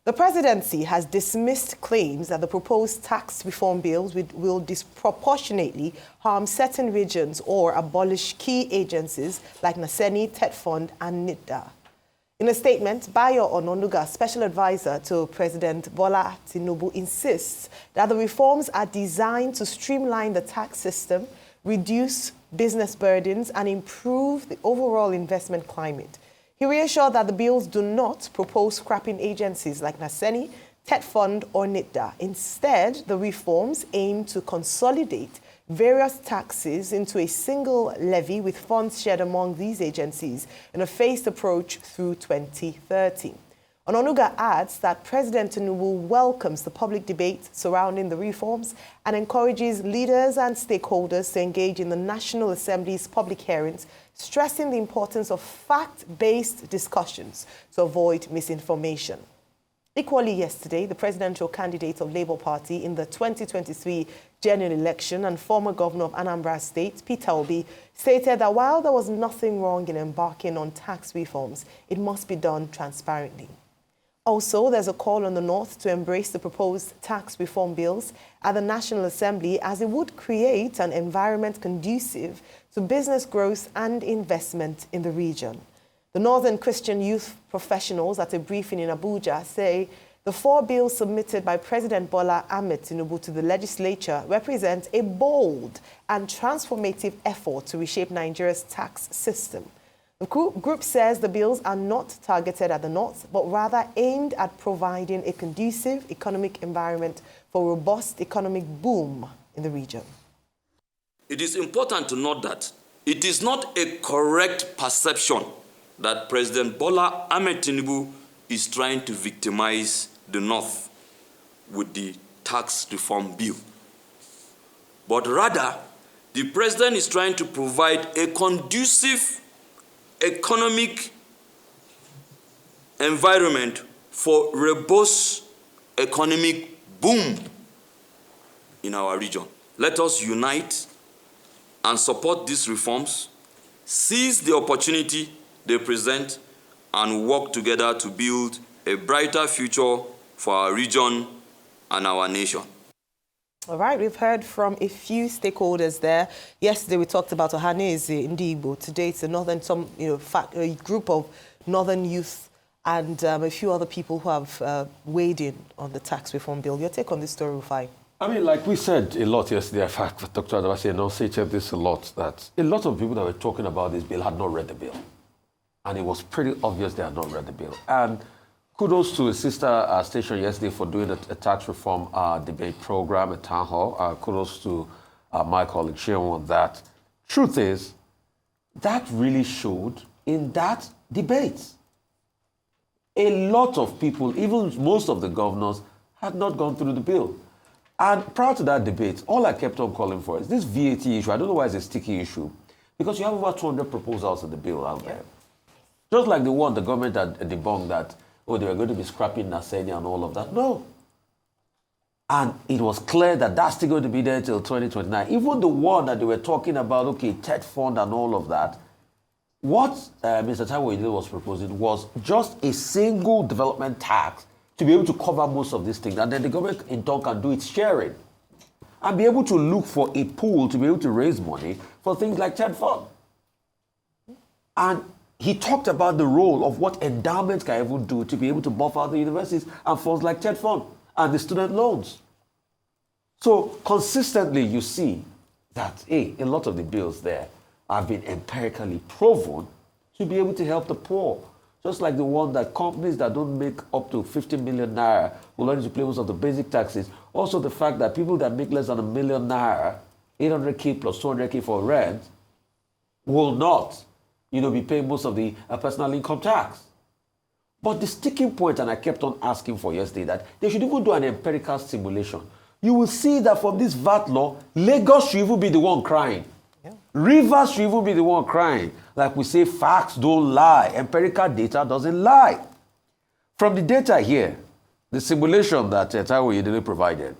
The presidency has dismissed claims that the proposed tax reform bills will disproportionately harm certain regions or abolish key agencies like Naseni, TETFund, and NIDA. In a statement, Bayo Ononuga, special advisor to President Bola Tinubu, insists that the reforms are designed to streamline the tax system, reduce business burdens, and improve the overall investment climate. He reassured that the bills do not propose scrapping agencies like Naseni, TETFund, or NIDA. Instead, the reforms aim to consolidate various taxes into a single levy with funds shared among these agencies in a phased approach through 2030. Ononuga adds that President Tinubu welcomes the public debate surrounding the reforms and encourages leaders and stakeholders to engage in the National Assembly's public hearings, stressing the importance of fact-based discussions to avoid misinformation. Equally yesterday, the presidential candidate of Labour Party in the 2023 general election and former governor of Anambra State, Peter Obi, stated that while there was nothing wrong in embarking on tax reforms, it must be done transparently. Also, there's a call on the North to embrace the proposed tax reform bills at the National Assembly as it would create an environment conducive to business growth and investment in the region. The Northern Christian Youth Professionals at a briefing in Abuja say the 4 bills submitted by President Bola Ahmed Tinubu to the legislature represent a bold and transformative effort to reshape Nigeria's tax system. The group says the bills are not targeted at the North, but rather aimed at providing a conducive economic environment for robust economic boom in the region. It is important to note that it is not a correct perception that President Bola Ahmed Tinubu is trying to victimize the North with the tax reform bill. But rather, the president is trying to provide a conducive economic environment for robust economic boom in our region. Let us unite and support these reforms, seize the opportunity they present, and work together to build a brighter future for our region and our nation. All right, we've heard from a few stakeholders there. Yesterday we talked about Ohaneze Ndigbo. Today it's a group of Northern youth and a few other people who have weighed in on the tax reform bill. Your take on this story, Rufai? I mean, like we said a lot yesterday, in fact, Dr. Adewasi enunciated this a lot, that a lot of people that were talking about this bill had not read the bill. And it was pretty obvious they had not read the bill. And kudos to a sister station yesterday for doing a tax reform debate program at Town Hall. Kudos to my colleague Sheon on that. Truth is, that really showed in that debate. A lot of people, even most of the governors, had not gone through the bill. And prior to that debate, all I kept on calling for is this VAT issue. I don't know why it's a sticky issue, because you have over 200 proposals in the bill out there. Just like the one the government had debunked that, oh, they were going to be scrapping Naseni and all of that. No. And it was clear that that's still going to be there till 2029. Even the one that they were talking about, okay, TETFund and all of that, what Mr. Taiwo was proposing was just a single development tax to be able to cover most of these things. And then the government in turn can do its sharing and be able to look for a pool to be able to raise money for things like TETFund. And he talked about the role of what endowments can even do to be able to buff out the universities and funds like TETFund and the student loans. So consistently you see that, a lot of the bills there have been empirically proven to be able to help the poor. Just like the one that companies that don't make up to 50 million naira will only pay most of the basic taxes. Also the fact that people that make less than $1 million naira, 800K plus 200K for rent, will not be paying most of the personal income tax. But the sticking point, and I kept on asking for yesterday, that they should even do an empirical simulation. You will see that from this VAT law, Lagos should even be the one crying. Yeah. Rivers should even be the one crying. Like we say, facts don't lie. Empirical data doesn't lie. From the data here, the simulation that Taiwo Oyedele provided,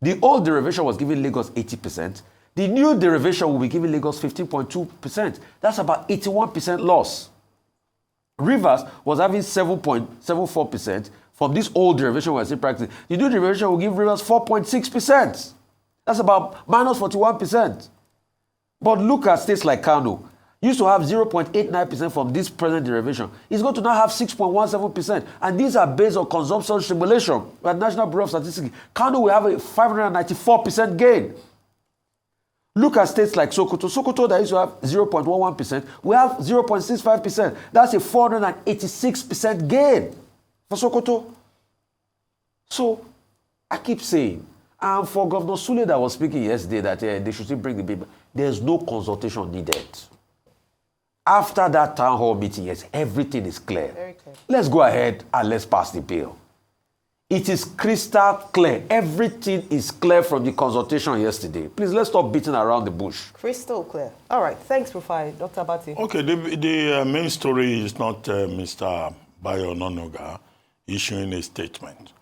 the old derivation was giving Lagos 80%. The new derivation will be giving Lagos 15.2%. That's about 81% loss. Rivers was having 7.74%, from this old derivation we're still practicing, the new derivation will give Rivers 4.6%. That's about minus 41%. But look at states like Kano. Used to have 0.89% from this present derivation. It's going to now have 6.17%. And these are based on consumption simulation by the National Bureau of Statistics. Kano will have a 594% gain. Look at states like Sokoto. Sokoto that used to have 0.11%, we have 0.65%. That's a 486% gain for Sokoto. So I keep saying, and for Governor Sule that was speaking yesterday that they should still bring the bill, there's no consultation needed. After that town hall meeting, yes, everything is clear. Very clear. Let's go ahead and let's pass the bill. It is crystal clear. Everything is clear from the consultation yesterday. Please, let's stop beating around the bush. Crystal clear. All right. Thanks, Rufai. Dr. Abati. Okay, the main story is not Mr. Bayo Ononuga issuing a statement.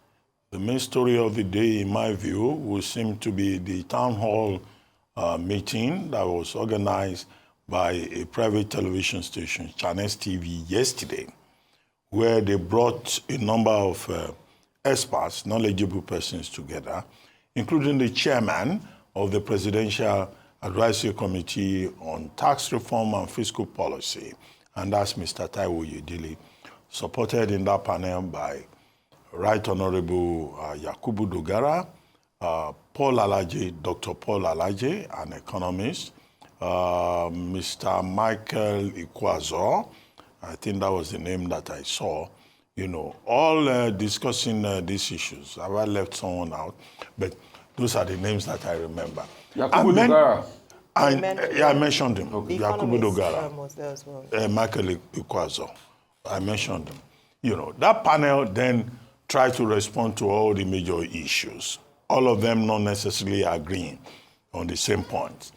The main story of the day, in my view, will seem to be the town hall meeting that was organized by a private television station, Channels TV, yesterday, where they brought a number of experts, knowledgeable persons together, including the chairman of the Presidential Advisory Committee on Tax Reform and Fiscal Policy, and that's Mr. Taiwo Yedili, supported in that panel by Right Honorable Yakubu Dogara, Paul Alaje, Dr. Paul Alaje, an economist, Mr. Michael Ikwazo, I think that was the name that I saw, you know, all discussing these issues. Have I left someone out? But those are the names that I remember. Yakubu Dogara. I mentioned him. The Yakubu Dogara. was there as well. Michael Ikwazo. I mentioned him. You know, that panel then tried to respond to all the major issues. All of them not necessarily agreeing on the same points.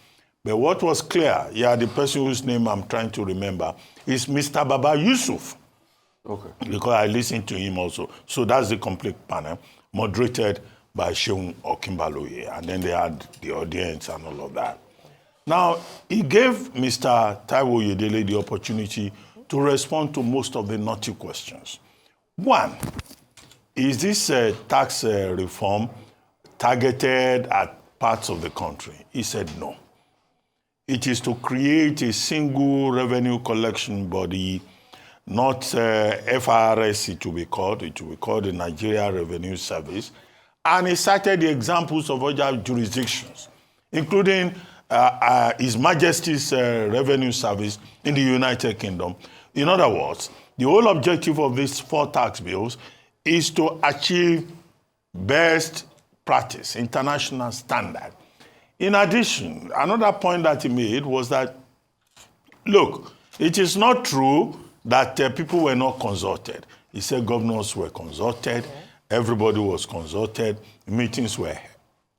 But what was clear, the person whose name I'm trying to remember, is Mr. Baba Yusuf. Okay. Because I listened to him also. So that's the complete panel, moderated by Sheung Okimbaloye. And then they had the audience and all of that. Now, he gave Mr. Taiwo Yedele the opportunity to respond to most of the naughty questions. One, is this tax reform targeted at parts of the country? He said no. It is to create a single revenue collection body, not FRS it will be called the Nigeria Revenue Service. And he cited the examples of other jurisdictions, including His Majesty's Revenue Service in the United Kingdom. In other words, the whole objective of these 4 tax bills is to achieve best practice, international standard. In addition, another point that he made was that, look, it is not true that people were not consulted. He said governors were consulted, everybody was consulted, meetings were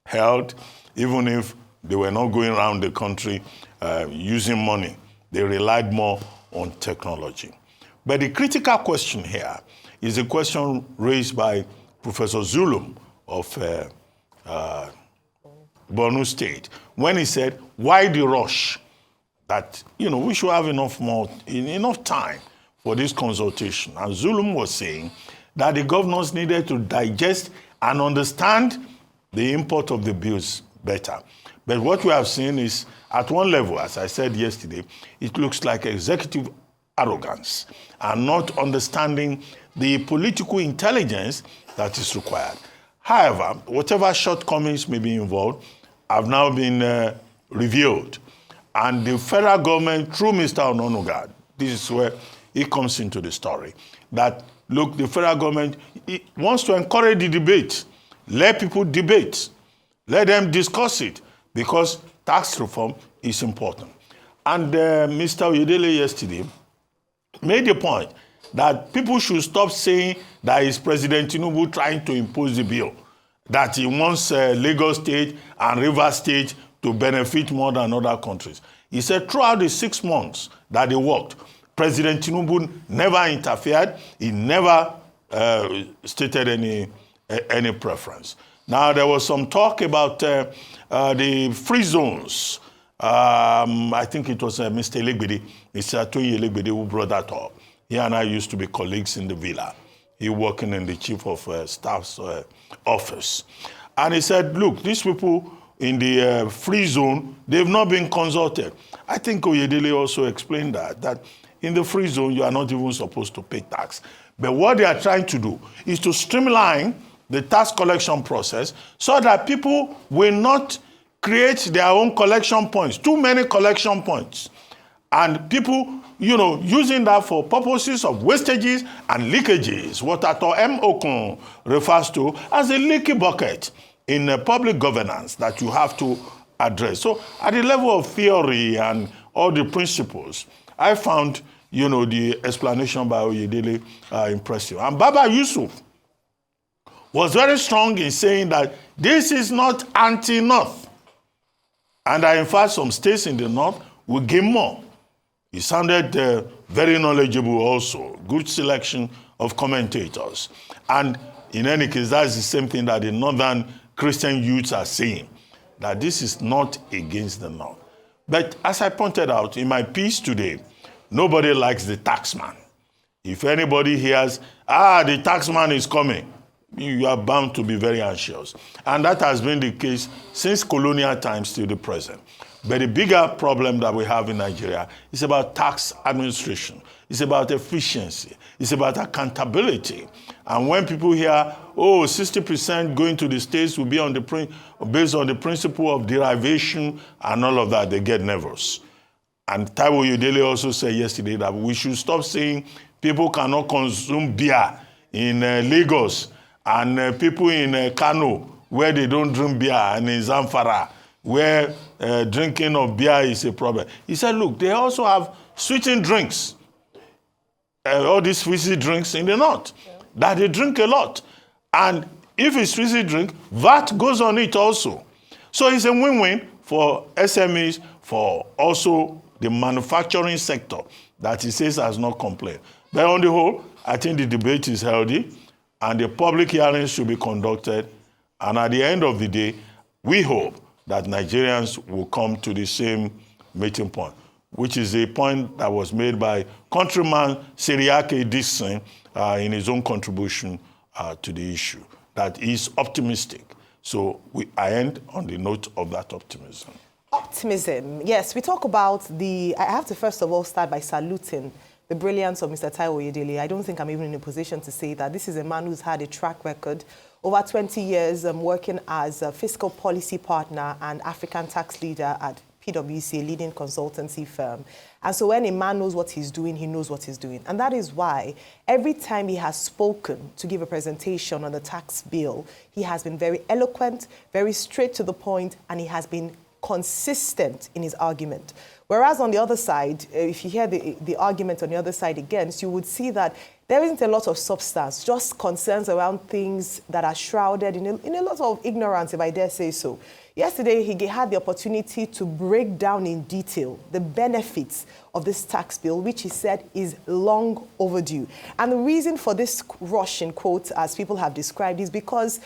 held, even if they were not going around the country using money. They relied more on technology. But the critical question here is a question raised by Professor Zulum of Borno State, when he said, why the rush? That, you know, we should have enough time for this consultation. And Zulum was saying that the governors needed to digest and understand the import of the bills better. But what we have seen is, at one level, as I said yesterday, it looks like executive arrogance and not understanding the political intelligence that is required. However, whatever shortcomings may be involved have now been revealed. And the federal government, through Mr. Ononuga, this is where it comes into the story, that, look, the federal government wants to encourage the debate. Let people debate. Let them discuss it, because tax reform is important. And Mr. Oyedele yesterday made the point that people should stop saying that it's President Tinubu trying to impose the bill, that he wants Lagos State and Rivers State to benefit more than other countries. He said throughout the 6 months that they worked, President Tinubu never interfered. He never stated any preference. Now, there was some talk about the free zones. I think it was Mr. Elegbede, Mr. Atoye Elegbede, who brought that up. He and I used to be colleagues in the villa. he working in the Chief of Staff's office. And he said, look, these people in the free zone, they've not been consulted. I think Oyedele also explained that in the free zone, you are not even supposed to pay tax. But what they are trying to do is to streamline the tax collection process so that people will not create their own collection points, too many collection points. And people, using that for purposes of wastages and leakages, what Ato M. Okun refers to as a leaky bucket in public governance that you have to address. So at the level of theory and all the principles, I found, the explanation by Oyedele impressive. And Baba Yusuf was very strong in saying that this is not anti-North. And that in fact, some states in the North will gain more. He sounded very knowledgeable also, good selection of commentators. And in any case, that's the same thing that the Northern Christian youths are saying, that this is not against the North. But as I pointed out in my piece today, nobody likes the taxman. If anybody hears, the taxman is coming, you are bound to be very anxious. And that has been the case since colonial times till the present. But the bigger problem that we have in Nigeria is about tax administration. It's about efficiency. It's about accountability. And when people hear, 60% going to the states will be based on the principle of derivation and all of that, they get nervous. And Taiwo Oyedele also said yesterday that we should stop saying people cannot consume beer in Lagos and people in Kano where they don't drink beer, and in Zamfara where drinking of beer is a problem. He said, look, they also have sweetened drinks, all these fizzy drinks in the North, that they drink a lot. And if it's fizzy drink, VAT goes on it also. So it's a win-win for SMEs, for also the manufacturing sector that he says has not complained. But on the whole, I think the debate is healthy and the public hearings should be conducted. And at the end of the day, we hope that Nigerians will come to the same meeting point, which is a point that was made by countryman Seriake Dixon in his own contribution to the issue, that is optimistic. So I end on the note of that optimism. Optimism, yes. We talk about I have to first of all start by saluting the brilliance of Mr. Taiwo Oyedele. I don't think I'm even in a position to say that. This is a man who's had a track record over 20 years working as a fiscal policy partner and African tax leader at PwC, a leading consultancy firm. And so when a man knows what he's doing, he knows what he's doing. And that is why every time he has spoken to give a presentation on the tax bill, he has been very eloquent, very straight to the point, and he has been consistent in his argument. Whereas on the other side, if you hear the argument on the other side against, you would see that there isn't a lot of substance, just concerns around things that are shrouded in a lot of ignorance, if I dare say so. Yesterday, he had the opportunity to break down in detail the benefits of this tax bill, which he said is long overdue. And the reason for this rush, in quotes, as people have described, is because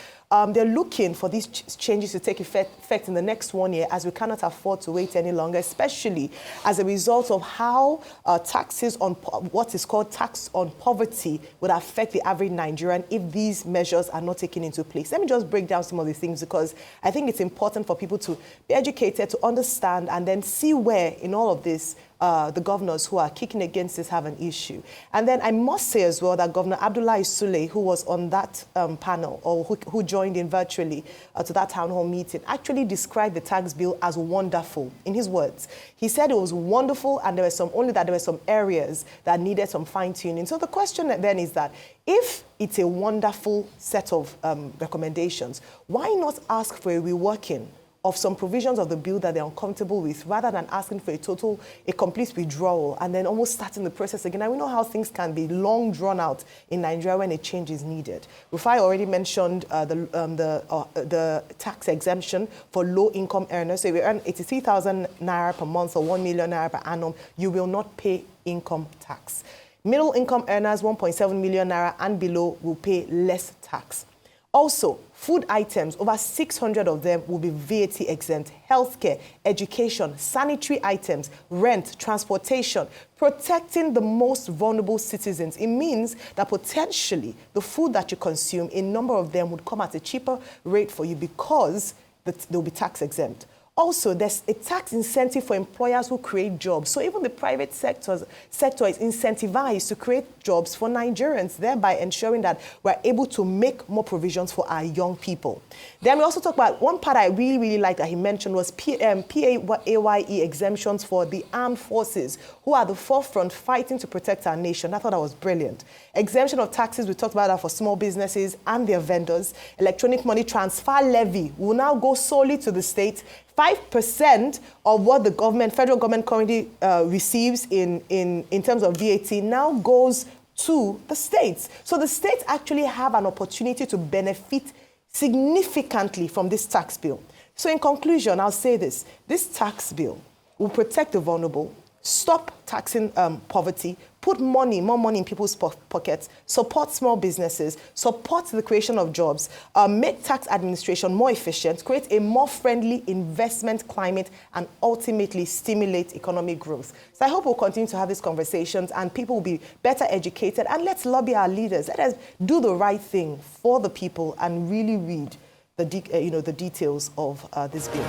they're looking for these changes to take effect in the next 1 year, as we cannot afford to wait any longer, especially as a result of how taxes on what is called tax on poverty would affect the average Nigerian if these measures are not taken into place. Let me just break down some of the things, because I think it's important for people to be educated, to understand, and then see where in all of this the governors who are kicking against this have an issue. And then I must say as well that Governor Abdullahi Sule, who was on that panel, or who joined in virtually to that town hall meeting, actually described the tax bill as wonderful, in his words. He said it was wonderful, and there were some areas that needed some fine-tuning. So the question then is that if it's a wonderful set of recommendations, why not ask for a reworking of some provisions of the bill that they're uncomfortable with, rather than asking for a complete withdrawal and then almost starting the process again? And we know how things can be long drawn out in Nigeria when a change is needed. Rufai already mentioned the tax exemption for low-income earners. So if you earn 83,000 naira per month or 1 million naira per annum, you will not pay income tax. Middle-income earners, 1.7 million naira and below, will pay less tax. Also, food items, over 600 of them will be VAT exempt. Healthcare, education, sanitary items, rent, transportation, protecting the most vulnerable citizens. It means that potentially the food that you consume, a number of them would come at a cheaper rate for you because they'll be tax exempt. Also, there's a tax incentive for employers who create jobs. So even the private sector is incentivized to create jobs for Nigerians, thereby ensuring that we're able to make more provisions for our young people. Then we also talk about one part I really, really liked that he mentioned was PAYE exemptions for the armed forces, who are the forefront fighting to protect our nation. I thought that was brilliant. Exemption of taxes, we talked about that for small businesses and their vendors. Electronic money transfer levy will now go solely to the state. 5% of what the federal government currently receives in terms of VAT now goes to the states. So the states actually have an opportunity to benefit significantly from this tax bill. So in conclusion, I'll say this. This tax bill will protect the vulnerable, stop taxing poverty, put more money in people's pockets, support small businesses, support the creation of jobs, make tax administration more efficient, create a more friendly investment climate, and ultimately stimulate economic growth. So I hope we'll continue to have these conversations and people will be better educated, and let's lobby our leaders. Let us do the right thing for the people and really read the details of this bill.